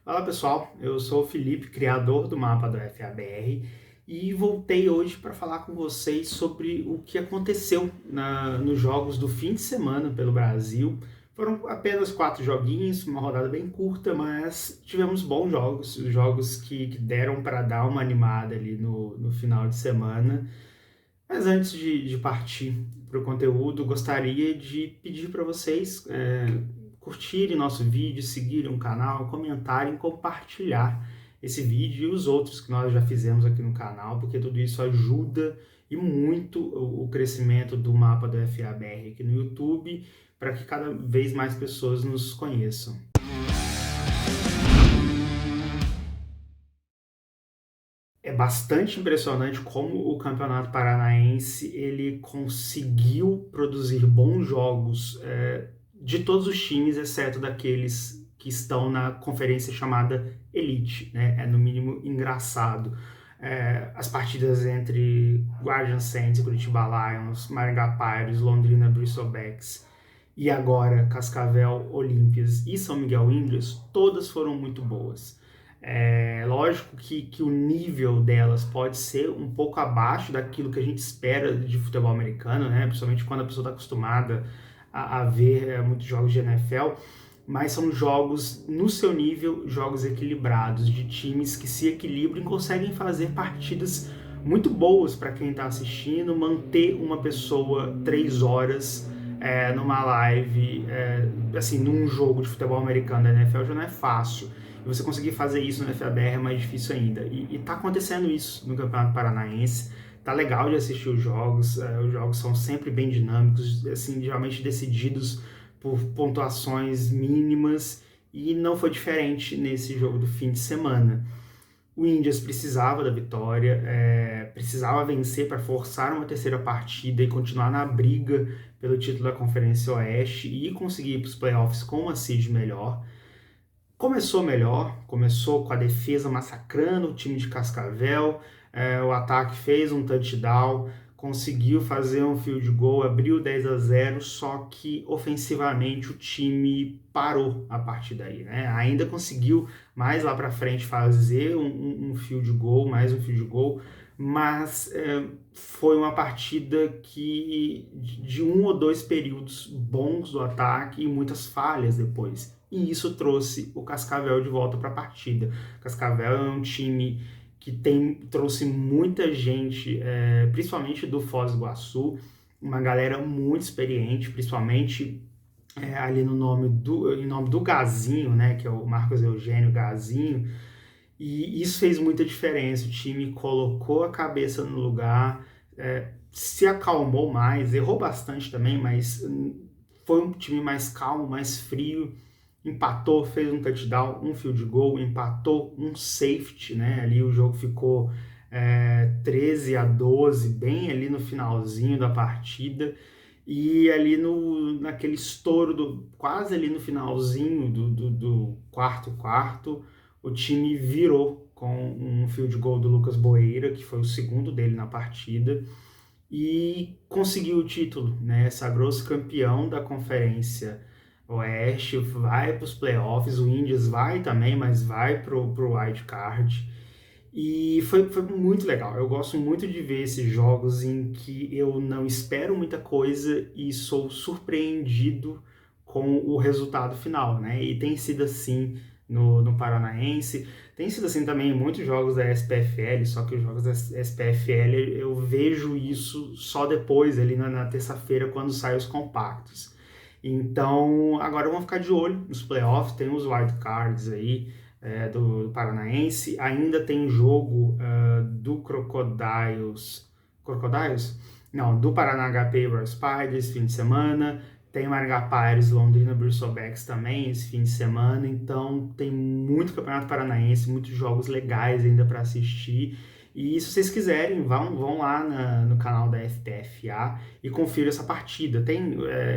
Fala pessoal, eu sou o Felipe, criador do mapa do FABR, e voltei hoje para falar com vocês sobre o que aconteceu nos jogos do fim de semana pelo Brasil. Foram apenas 4 joguinhos, uma rodada bem curta, mas tivemos bons jogos, jogos que deram para dar uma animada ali no final de semana. Mas antes de partir para o conteúdo, gostaria de pedir para vocês curtirem nosso vídeo, seguirem o canal, comentarem, compartilhar esse vídeo e os outros que nós já fizemos aqui no canal, porque tudo isso ajuda e muito o crescimento do mapa do FABR aqui no YouTube, para que cada vez mais pessoas nos conheçam. É bastante impressionante como o Campeonato Paranaense ele conseguiu produzir bons jogos de todos os times, exceto daqueles que estão na conferência chamada Elite, né? É no mínimo engraçado. As partidas entre Guardian Saints, Curitiba Lions, Maringá Pirates, Londrina Bristolbacks e agora Cascavel Olympias e São Miguel Indians, todas foram muito boas. É lógico que o nível delas pode ser um pouco abaixo daquilo que a gente espera de futebol americano, né? Principalmente quando a pessoa está acostumada a ver muitos jogos de NFL, mas são jogos, no seu nível, jogos equilibrados, de times que se equilibram e conseguem fazer partidas muito boas para quem está assistindo, manter uma pessoa 3 horas numa live, assim, num jogo de futebol americano da NFL já não é fácil. E você conseguir fazer isso no FABR é mais difícil ainda. E tá acontecendo isso no Campeonato Paranaense. Tá legal de assistir os jogos são sempre bem dinâmicos, assim, geralmente decididos por pontuações mínimas, e não foi diferente nesse jogo do fim de semana. O Indians precisava da vitória, precisava vencer para forçar uma terceira partida e continuar na briga pelo título da Conferência Oeste e conseguir ir para os playoffs com uma seed melhor. Começou melhor, começou com a defesa massacrando o time de Cascavel, o ataque fez um touchdown, conseguiu fazer um field goal, abriu 10-0, só que ofensivamente o time parou a partir daí, né? Ainda conseguiu mais lá para frente fazer um field goal, mais um field goal, mas foi uma partida que de 1 ou 2 períodos bons do ataque e muitas falhas depois. E isso trouxe o Cascavel de volta para a partida. O Cascavel é um time que trouxe muita gente, principalmente do Foz do Iguaçu, uma galera muito experiente, principalmente ali em nome do Gazinho, né, que é o Marcos Eugênio Gazinho, e isso fez muita diferença. O time colocou a cabeça no lugar, se acalmou mais, errou bastante também, mas foi um time mais calmo, mais frio, empatou, fez um touchdown, um field goal, empatou um safety, né? Ali o jogo ficou 13-12, bem ali no finalzinho da partida, e ali naquele estouro, quase ali no finalzinho do quarto, o time virou com um field goal do Lucas Boeira, que foi o segundo dele na partida, e conseguiu o título, né? Sagrou-se campeão da Conferência Oeste, vai para os playoffs, o Indians vai também, mas vai pro wild card. E foi muito legal. Eu gosto muito de ver esses jogos em que eu não espero muita coisa e sou surpreendido com o resultado final, né? E tem sido assim no Paranaense, tem sido assim também em muitos jogos da SPFL, só que os jogos da SPFL eu vejo isso só depois, ali na terça-feira, quando saem os compactos. Então, agora vamos ficar de olho nos playoffs, tem os wild cards aí, do Paranaense, ainda tem jogo do Crocodiles? Não, do Paraná HP vs Spiders, fim de semana, tem Maringá Pirates, Londrina Bristolbacks também esse fim de semana, então tem muito Campeonato Paranaense, muitos jogos legais ainda para assistir. E se vocês quiserem, vão lá no canal da FPFA e confiram essa partida.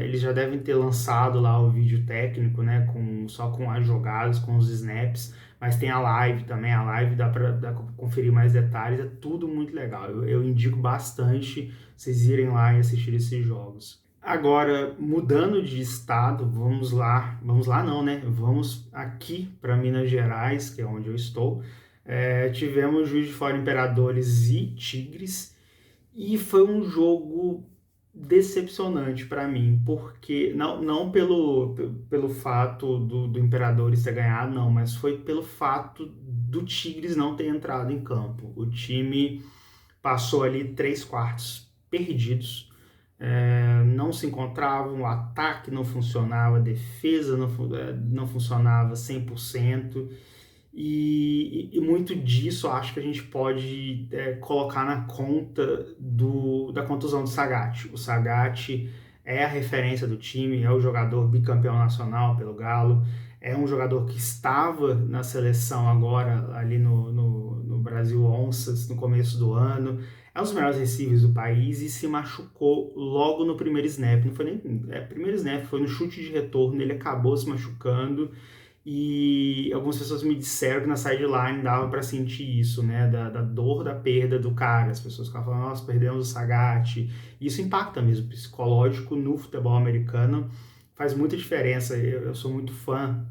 Eles já devem ter lançado lá o vídeo técnico, né, só com as jogadas, com os snaps, mas tem a live também. A live dá para conferir mais detalhes, é tudo muito legal. Eu indico bastante vocês irem lá e assistir esses jogos. Agora, mudando de estado, vamos lá não, né? Vamos aqui para Minas Gerais, que é onde eu estou. Tivemos Juiz de Fora Imperadores e Tigres, e foi um jogo decepcionante para mim, porque não pelo fato do Imperadores ter ganhado, não, mas foi pelo fato do Tigres não ter entrado em campo. O time passou ali 3 quartos perdidos, não se encontravam, o ataque não funcionava, a defesa não funcionava 100%, e muito disso eu acho que a gente pode colocar na conta da contusão do Sagatti. O Sagatti é a referência do time, é o jogador bicampeão nacional pelo Galo, é um jogador que estava na seleção agora ali no Brasil Onças no começo do ano, é um dos melhores receivers do país e se machucou logo no primeiro snap. Não foi nem primeiro snap, foi no chute de retorno, ele acabou se machucando e algumas pessoas me disseram que na sideline dava para sentir isso, né, da dor da perda do cara. As pessoas ficavam falando, nossa, perdemos o Sagatti. Isso impacta mesmo, o psicológico no futebol americano faz muita diferença. Eu sou muito fã,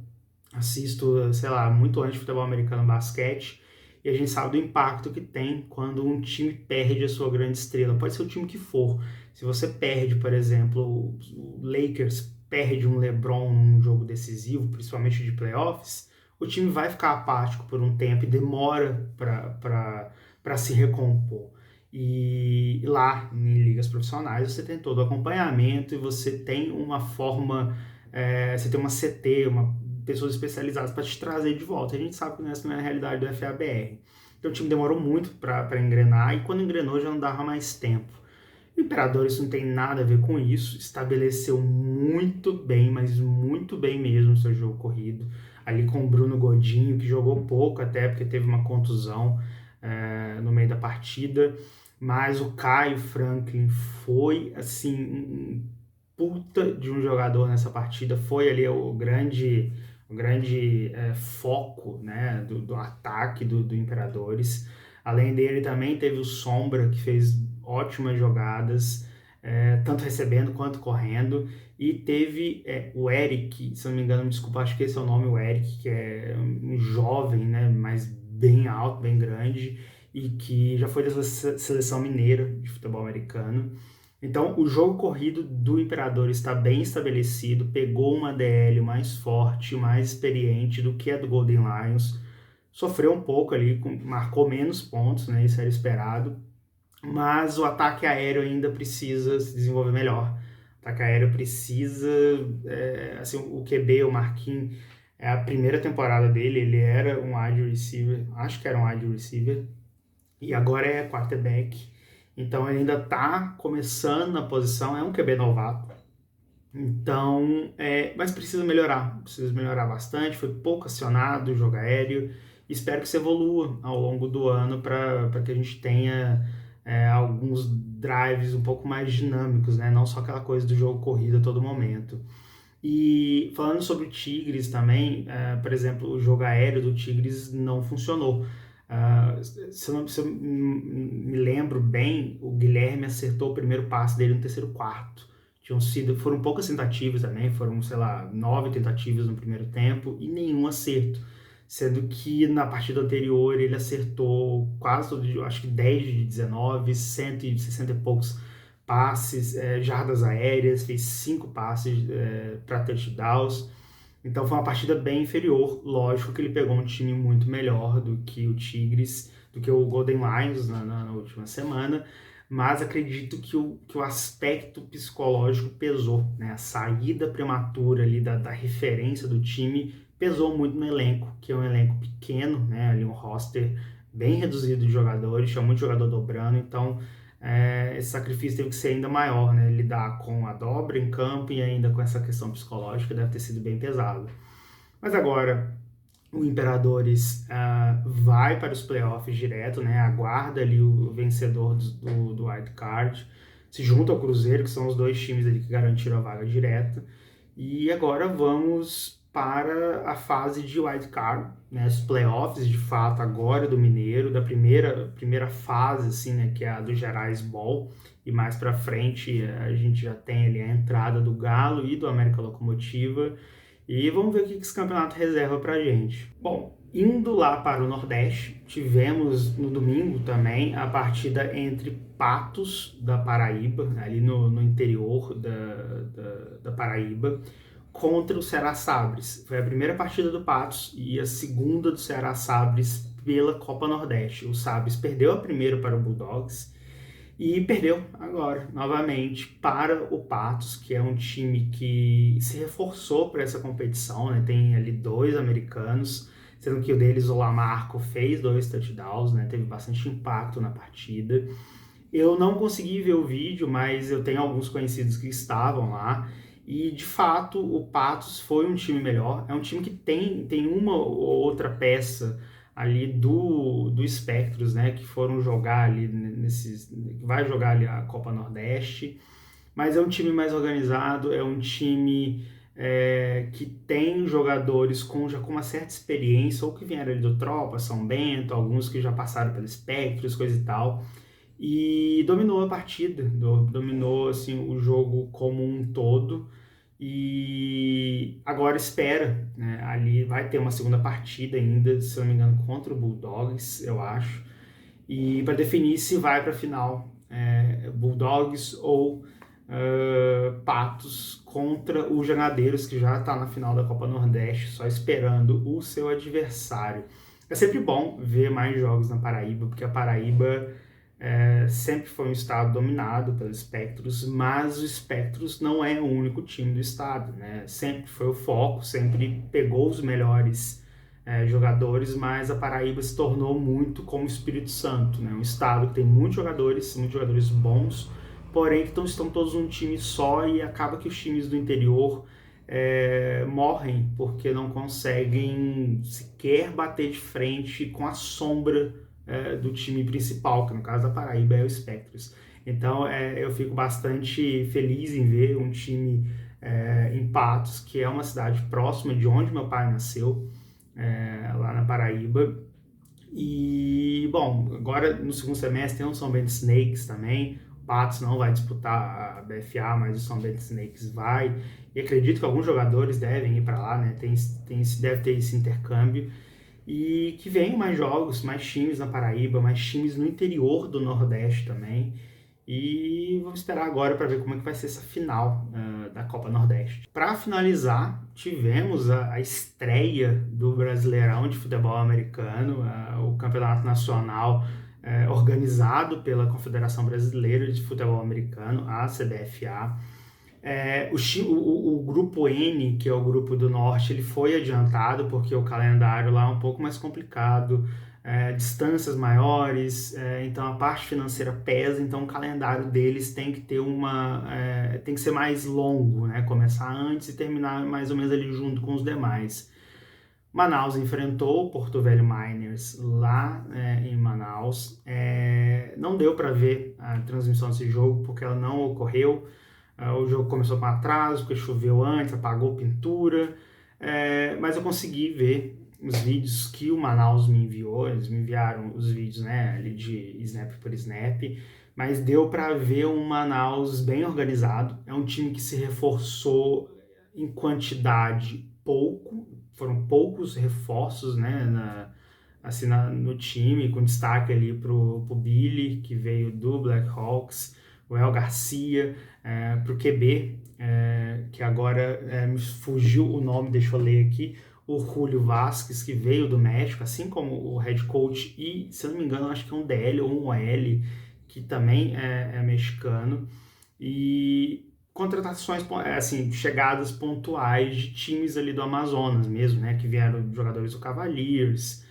assisto, sei lá, muito antes de futebol americano, basquete, e a gente sabe do impacto que tem quando um time perde a sua grande estrela. Pode ser o time que for. Se você perde, por exemplo, o Lakers perde um LeBron num jogo decisivo, principalmente de playoffs, o time vai ficar apático por um tempo e demora para se recompor. E lá, em ligas profissionais, você tem todo o acompanhamento e você tem uma forma, você tem uma CT, pessoas especializadas para te trazer de volta. A gente sabe que essa não é a realidade do FABR. Então o time demorou muito para engrenar e quando engrenou já não dava mais tempo. O Imperador, isso não tem nada a ver com isso, estabeleceu muito bem, mas muito bem mesmo o seu jogo corrido, ali com o Bruno Godinho, que jogou pouco até porque teve uma contusão no meio da partida, mas o Caio Franklin foi, assim, um puta de um jogador nessa partida, foi ali o grande foco, né, do ataque do Imperadores. Além dele também teve o Sombra, que fez ótimas jogadas, tanto recebendo quanto correndo. E teve o Eric, se eu não me engano, me desculpa, acho que esse é o nome, o Eric, que é um jovem, né, mas bem alto, bem grande, e que já foi da seleção mineira de futebol americano. Então, o jogo corrido do Imperador está bem estabelecido, pegou uma DL mais forte, mais experiente do que a do Golden Lions, sofreu um pouco ali, marcou menos pontos, né, isso era esperado, mas o ataque aéreo ainda precisa se desenvolver melhor. O ataque aéreo precisa, assim, o QB, o Marquinhos, é a primeira temporada dele, ele era um wide receiver, acho que era um wide receiver, e agora é quarterback. Então ele ainda está começando na posição, é um QB novato. Então, mas precisa melhorar bastante. Foi pouco acionado o jogo aéreo. Espero que isso evolua ao longo do ano para que a gente tenha alguns drives um pouco mais dinâmicos, né? Não só aquela coisa do jogo corrido a todo momento. E falando sobre o Tigres também, por exemplo, o jogo aéreo do Tigres não funcionou. Se eu me lembro bem, o Guilherme acertou o primeiro passe dele no terceiro quarto. Foram poucas tentativas também, foram, sei lá, 9 tentativas no primeiro tempo e nenhum acerto. Sendo que na partida anterior ele acertou quase todo, acho que 10 de 19, 160 e poucos passes, jardas aéreas, fez 5 passes para touchdowns. Então foi uma partida bem inferior. Lógico que ele pegou um time muito melhor do que o Tigres, do que o Golden Lions na última semana, mas acredito que o aspecto psicológico pesou, né? A saída prematura ali da referência do time pesou muito no elenco, que é um elenco pequeno, né? Ali um roster bem reduzido de jogadores, tinha muito jogador dobrando, então esse sacrifício teve que ser ainda maior, né? Lidar com a dobra em campo e ainda com essa questão psicológica deve ter sido bem pesado. Mas agora o Imperadores vai para os playoffs direto, né? Aguarda ali o vencedor do Wild Card, se junta ao Cruzeiro, que são os dois times ali que garantiram a vaga direta. E agora vamos para a fase de wild card, né, os playoffs de fato agora do Mineiro, da primeira fase, assim, né, que é a do Gerais Ball, e mais para frente a gente já tem ali a entrada do Galo e do América Locomotiva, e vamos ver o que esse campeonato reserva para gente. Bom, indo lá para o Nordeste, tivemos no domingo também a partida entre Patos da Paraíba, ali no interior da Paraíba, contra o Ceará Sabres. Foi a primeira partida do Patos e a segunda do Ceará Sabres pela Copa Nordeste. O Sabres perdeu a primeira para o Bulldogs e perdeu agora, novamente, para o Patos, que é um time que se reforçou para essa competição, né? Tem ali 2 americanos, sendo que o deles, o Lamarco, fez 2 touchdowns, né? Teve bastante impacto na partida. Eu não consegui ver o vídeo, mas eu tenho alguns conhecidos que estavam lá. E, de fato, o Patos foi um time melhor. É um time que tem uma ou outra peça ali do Spectros, né? Que foram jogar ali vai jogar ali a Copa Nordeste. Mas é um time mais organizado, é um time que tem jogadores já com uma certa experiência, ou que vieram ali do Tropa, São Bento, alguns que já passaram pelo Spectros, coisa e tal, e dominou a partida, dominou assim, o jogo como um todo, e agora espera, né? Ali vai ter uma segunda partida ainda, se eu não me engano, contra o Bulldogs, eu acho, e para definir se vai para a final, Bulldogs ou Patos contra o Jangadeiros, que já está na final da Copa Nordeste, só esperando o seu adversário. É sempre bom ver mais jogos na Paraíba, porque a Paraíba sempre foi um estado dominado pelos Spectros, mas o Spectros não é o único time do estado, né? Sempre foi o foco, sempre pegou os melhores jogadores, mas a Paraíba se tornou muito como o Espírito Santo, né? Um estado que tem muitos jogadores bons, porém que estão todos num time só, e acaba que os times do interior morrem porque não conseguem sequer bater de frente com a sombra do time principal, que no caso da Paraíba é o Spectros. Então eu fico bastante feliz em ver um time em Patos, que é uma cidade próxima de onde meu pai nasceu, lá na Paraíba. E, bom, agora no segundo semestre tem o São Bento Snakes também. O Patos não vai disputar a BFA, mas o São Bento Snakes vai. E acredito que alguns jogadores devem ir para lá, né? Deve ter esse intercâmbio. E que venham mais jogos, mais times na Paraíba, mais times no interior do Nordeste também. E vamos esperar agora para ver como é que vai ser essa final da Copa Nordeste. Para finalizar, tivemos a estreia do Brasileirão de Futebol Americano, o campeonato nacional organizado pela Confederação Brasileira de Futebol Americano, a CBFA. O grupo N, que é o grupo do Norte, ele foi adiantado porque o calendário lá é um pouco mais complicado, distâncias maiores, então a parte financeira pesa, então o calendário deles tem que ter tem que ser mais longo, né? Começar antes e terminar mais ou menos ali junto com os demais. Manaus enfrentou o Porto Velho Miners lá em Manaus. Não deu para ver a transmissão desse jogo porque ela não ocorreu. O jogo começou com atraso, porque choveu antes, apagou pintura, mas eu consegui ver os vídeos que o Manaus me enviou. Eles me enviaram os vídeos, né, ali de snap por snap, mas deu para ver um Manaus bem organizado. É um time que se reforçou em quantidade pouco, foram poucos reforços, né, no time, com destaque ali pro Billy, que veio do Blackhawks, o El Garcia, pro QB, que agora me fugiu o nome, deixa eu ler aqui, o Julio Vasquez, que veio do México, assim como o head coach, e, se eu não me engano, acho que é um DL ou um OL, que também é mexicano, e contratações, assim, chegadas pontuais de times ali do Amazonas mesmo, né, que vieram jogadores do Cavaliers,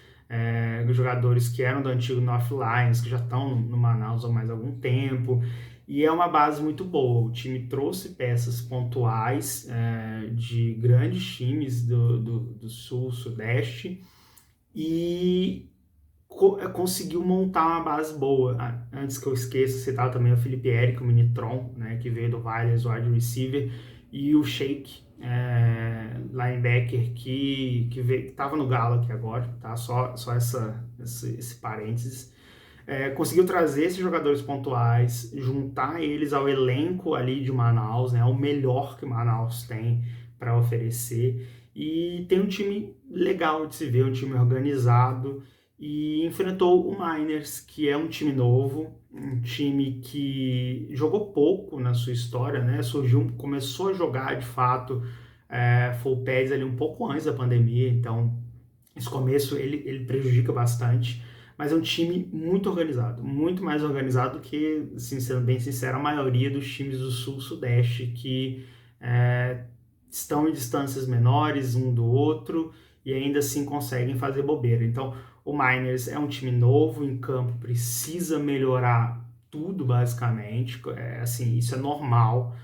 jogadores que eram do antigo North Lions, que já estão no Manaus há mais algum tempo, e é uma base muito boa. O time trouxe peças pontuais de grandes times do Sul, Sudeste, e conseguiu montar uma base boa. Antes que eu esqueça, citar também o Felipe Eric, o Minitron, né, que veio do Valles, wide receiver, e o Shake, linebacker que estava no Galo aqui agora, tá? Só esse parênteses. Conseguiu trazer esses jogadores pontuais, juntar eles ao elenco ali de Manaus, né? O melhor que Manaus tem para oferecer. E tem um time legal de se ver, um time organizado. E enfrentou o Miners, que é um time novo, um time que jogou pouco na sua história, né? Começou a jogar de fato full pads ali um pouco antes da pandemia, então esse começo ele prejudica bastante, mas é um time muito organizado, muito mais organizado que, assim, sendo bem sincero, a maioria dos times do Sul-Sudeste que é, estão em distâncias menores um do outro e ainda assim conseguem fazer bobeira. Então, o Miners é um time novo em campo, precisa melhorar tudo basicamente. Assim, isso é normal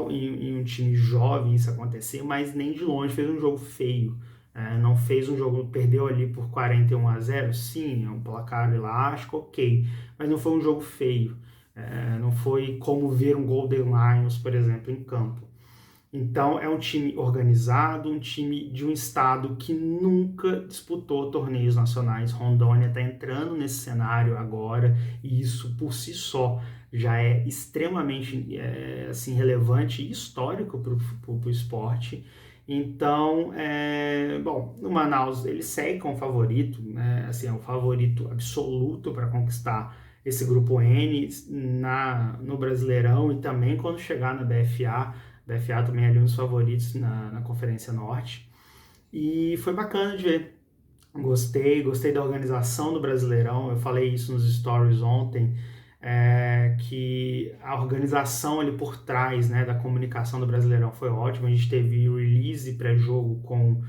em um time jovem isso acontecer, mas nem de longe fez um jogo feio. Não fez um jogo, perdeu ali por 41-0, sim, é um placar elástico, ok, mas não foi um jogo feio. Não foi como ver um Golden Lions, por exemplo, em campo. Então, é um time organizado, um time de um estado que nunca disputou torneios nacionais. Rondônia está entrando nesse cenário agora, e isso por si só já é extremamente assim, relevante e histórico para o esporte. Então, bom, o Manaus ele segue como favorito, né? Assim, é o favorito absoluto para conquistar esse grupo N no Brasileirão e também quando chegar na BFA. BFA também é ali um dos favoritos na Conferência Norte. E foi bacana de ver. Gostei da organização do Brasileirão. Eu falei isso nos stories ontem, que a organização ali por trás, né, da comunicação do Brasileirão foi ótima. A gente teve release pré-jogo com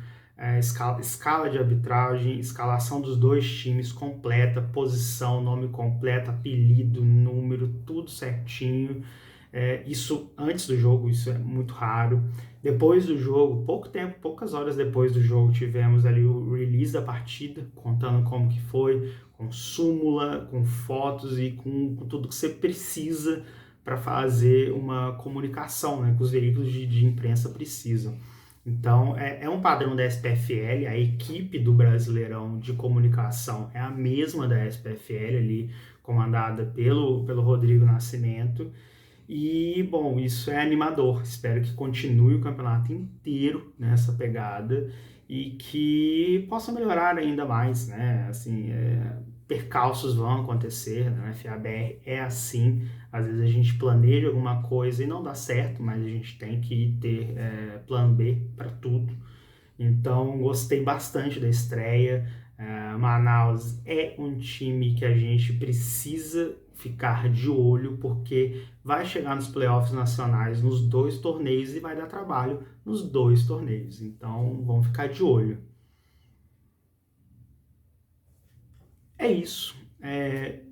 escala de arbitragem, escalação dos dois times completa, posição, nome completo, apelido, número, tudo certinho. Isso antes do jogo, isso é muito raro. Depois do jogo, pouco tempo, poucas horas depois do jogo, tivemos ali o release da partida, contando como que foi, com súmula, com fotos e com tudo que você precisa para fazer uma comunicação, né, que os veículos de imprensa precisam. Então, é um padrão da SPFL, a equipe do Brasileirão de comunicação é a mesma da SPFL ali, comandada pelo Rodrigo Nascimento. E, bom, isso é animador. Espero que continue o campeonato inteiro nessa pegada e que possa melhorar ainda mais, né? Assim, percalços vão acontecer, né? FABR é assim. Às vezes a gente planeja alguma coisa e não dá certo, mas a gente tem que ter plano B para tudo. Então, gostei bastante da estreia. Manaus é um time que a gente precisa ficar de olho, porque vai chegar nos playoffs nacionais nos dois torneios e vai dar trabalho nos dois torneios. Então, vamos ficar de olho. É isso.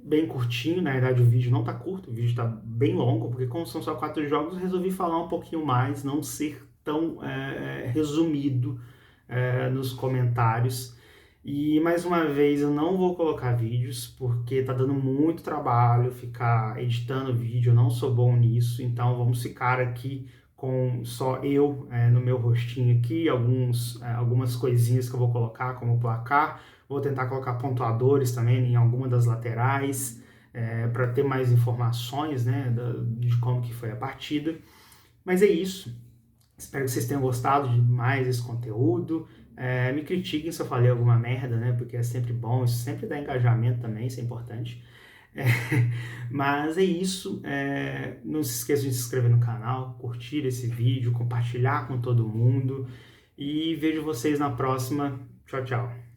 Bem curtinho, na verdade o vídeo não tá curto, o vídeo tá bem longo, porque como são só 4 jogos, eu resolvi falar um pouquinho mais, não ser tão resumido nos comentários. E mais uma vez, eu não vou colocar vídeos, porque tá dando muito trabalho ficar editando vídeo, eu não sou bom nisso, então vamos ficar aqui com só eu no meu rostinho aqui, algumas coisinhas que eu vou colocar, como placar. Vou tentar colocar pontuadores também em alguma das laterais, para ter mais informações, né, de como que foi a partida. Mas é isso. Espero que vocês tenham gostado de mais esse conteúdo. Me critiquem se eu falei alguma merda, né? Porque é sempre bom, isso sempre dá engajamento também, isso é importante. É, mas é isso. Não se esqueçam de se inscrever no canal, curtir esse vídeo, compartilhar com todo mundo. E vejo vocês na próxima. Tchau, tchau.